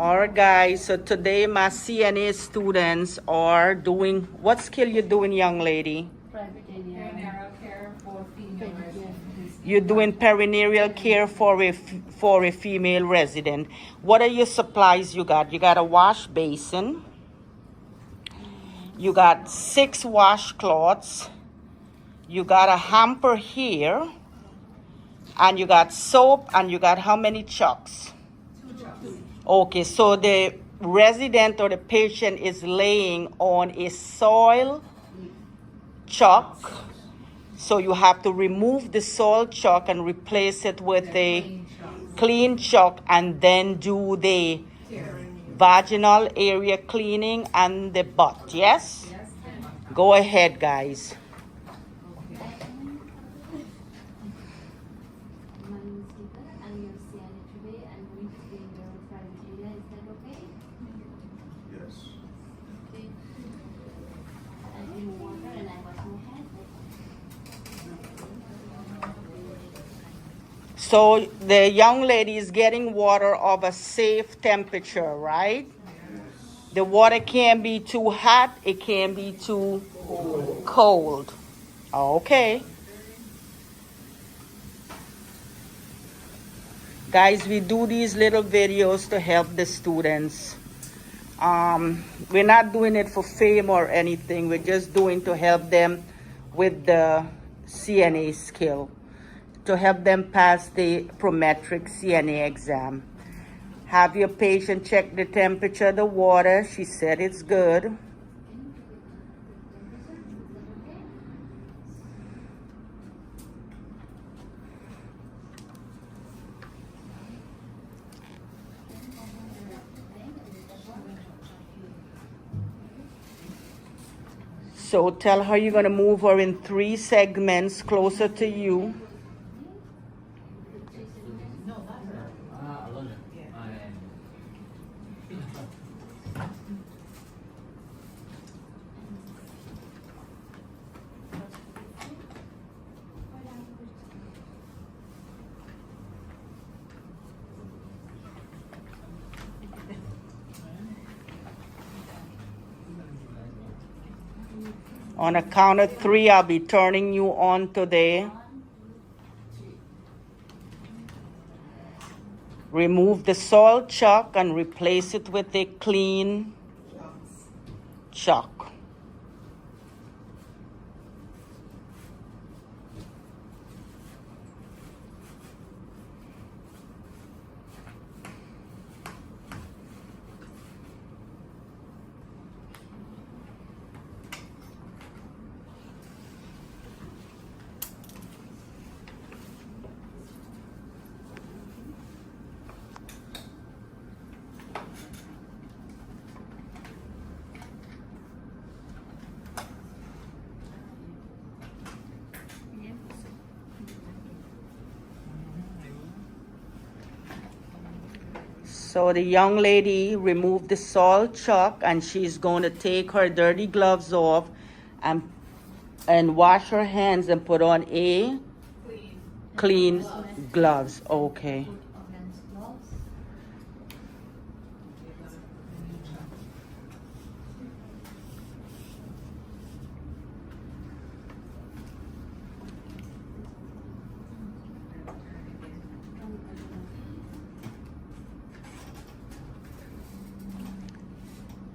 All right, guys. So today my CNA students are doing, what skill you doing, young lady? Perineal care for female residents. You're doing perineal care for a female resident. What are your supplies you got? You got a wash basin. You got 6 washcloths. You got a hamper here. And you got soap, and you got how many chucks? 2 chucks. Okay, so the resident or the patient is laying on a soil chuck. So you have to remove the soil chuck and replace it with a clean chuck, and then do the vaginal area cleaning and the butt. Yes? Yes. Go ahead, guys. So the young lady is getting water of a safe temperature, right? The water can't be too hot, it can't be too cold. Okay. Guys, we do these little videos to help the students. We're not doing it for fame or anything. We're just doing to help them with the CNA skill, to help them pass the Prometric CNA exam. Have your patient check the temperature of the water. She said it's good. So tell her you're going to move her in 3 segments closer to you. On a count of 3, I'll be turning you on today. Remove the soil chuck and replace it with a clean chuck. So the young lady removed the soil chuck, and she's going to take her dirty gloves off and wash her hands and put on a clean gloves. Okay.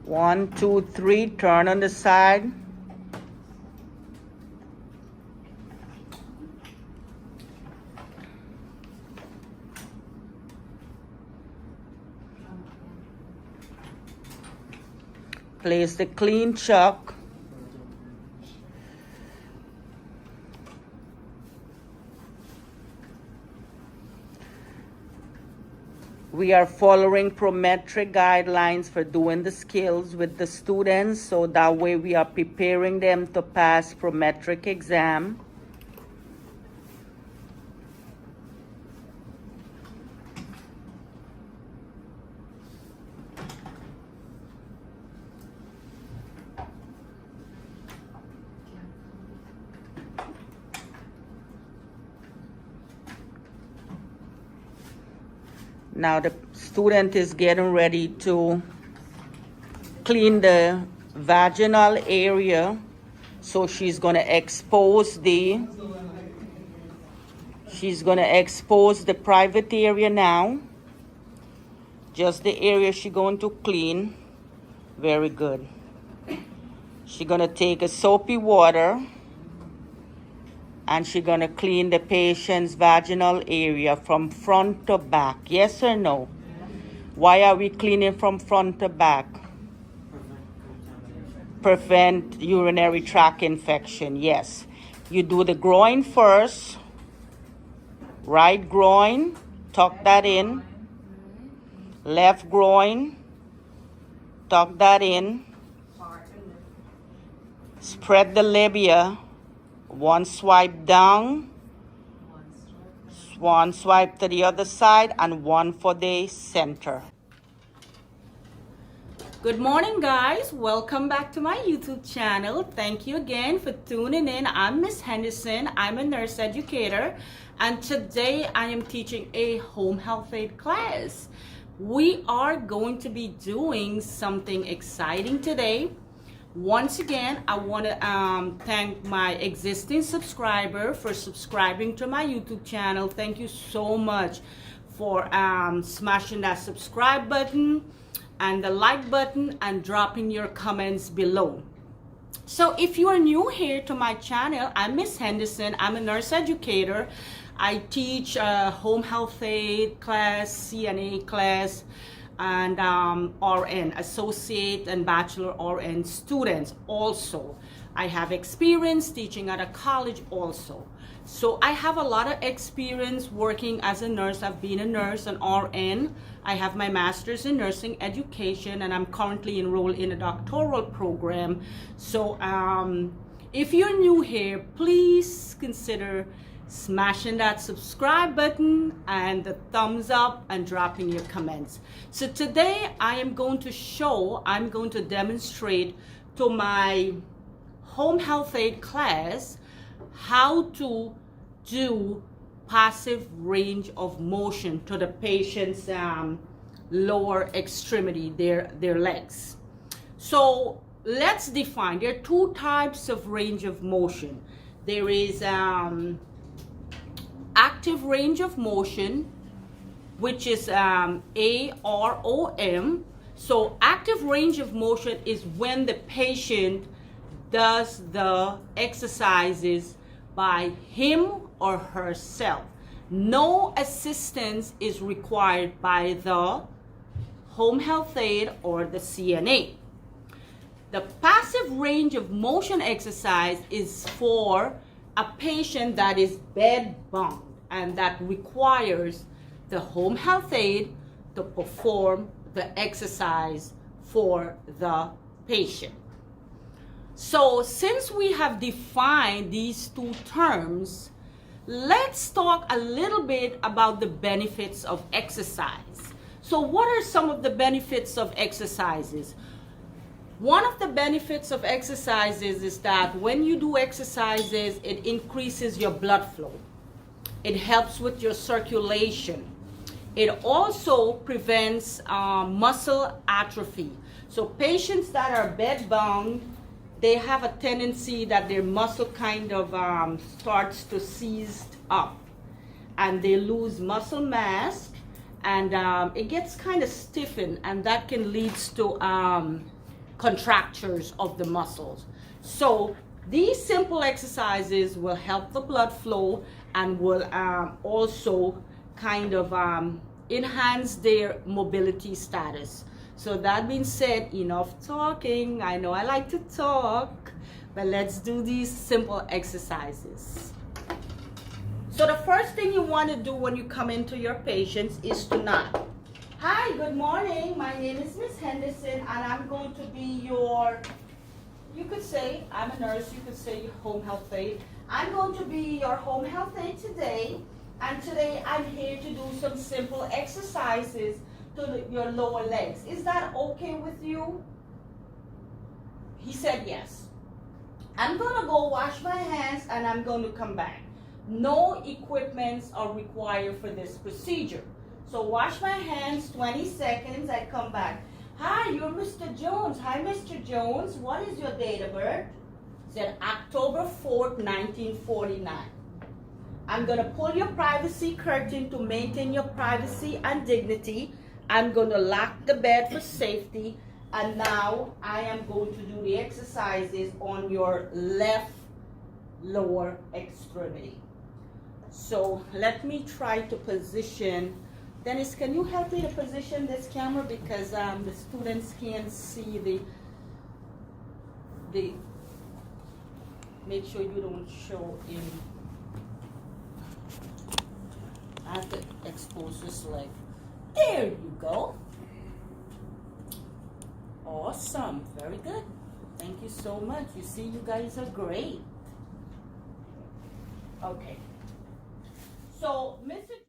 One, two, three, turn on the side. Place the clean chuck. We are following Prometric guidelines for doing the skills with the students, so that way we are preparing them to pass Prometric exam. Now the student is getting ready to clean the vaginal area. So she's gonna expose the private area now. Just the area she's going to clean. Very good. She's gonna take a soapy water and she's gonna clean the patient's vaginal area from front to back. Yes or no? Why are we cleaning from front to back? Prevent urinary tract infection. Yes. You do the groin first. Right groin, tuck that in. Left groin, tuck that in. Spread the labia. One swipe down, one swipe to the other side, and one for the center. Good morning, guys. Welcome back to my YouTube channel. Thank you again for tuning in. I'm Miss Henderson. I'm a nurse educator, and today I am teaching a home health aid class. We are going to be doing something exciting today. Once again, I want to thank my existing subscriber for subscribing to my YouTube channel. Thank you so much for smashing that subscribe button and the like button and dropping your comments below. So if you are new here to my channel, I'm Miss Henderson. I'm a nurse educator. I teach home health aid class, CNA class, and RN, associate and bachelor RN students also. I have experience teaching at a college also. So I have a lot of experience working as a nurse. I've been a nurse, an RN. I have my master's in nursing education, and I'm currently enrolled in a doctoral program. So if you're new here, please consider smashing that subscribe button and the thumbs up and dropping your comments. So today I'm going to demonstrate to my home health aid class how to do passive range of motion to the patient's lower extremity, their legs. So let's define. There are two types of range of motion. There is active range of motion, which is AROM. So active range of motion is when the patient does the exercises by him or herself. No assistance is required by the home health aide or the CNA. The passive range of motion exercise is for a patient that is bed-bound and that requires the home health aide to perform the exercise for the patient. So since we have defined these two terms, let's talk a little bit about the benefits of exercise. So what are some of the benefits of exercises? One of the benefits of exercises is that when you do exercises, it increases your blood flow. It helps with your circulation. It also prevents muscle atrophy. So patients that are bed-bound, they have a tendency that their muscle kind of starts to seize up, and they lose muscle mass, and it gets kind of stiffened, and that can lead to contractures of the muscles. So these simple exercises will help the blood flow and will also kind of enhance their mobility status. So that being said, enough talking. I know I like to talk, but let's do these simple exercises. So the first thing you want to do when you come into your patients is to nod. Hi, good morning. My name is Miss Henderson, and I'm going to be your, you could say, I'm a nurse, you could say home health aide. I'm going to be your home health aide today, and today I'm here to do some simple exercises to your lower legs. Is that okay with you? He said yes. I'm going to go wash my hands, and I'm going to come back. No equipments are required for this procedure. So wash my hands, 20 seconds, I come back. Hi, you're Mr. Jones. Hi, Mr. Jones. What is your date of birth? Said October 4th, 1949. I'm gonna pull your privacy curtain to maintain your privacy and dignity. I'm gonna lock the bed for safety. And now I am going to do the exercises on your left lower extremity. So let me try to position. Dennis, can you help me to position this camera because the students can't see the make sure you don't show in. I have to expose this leg. There you go. Awesome, very good. Thank you so much. You see, you guys are great. Okay. So, Mr.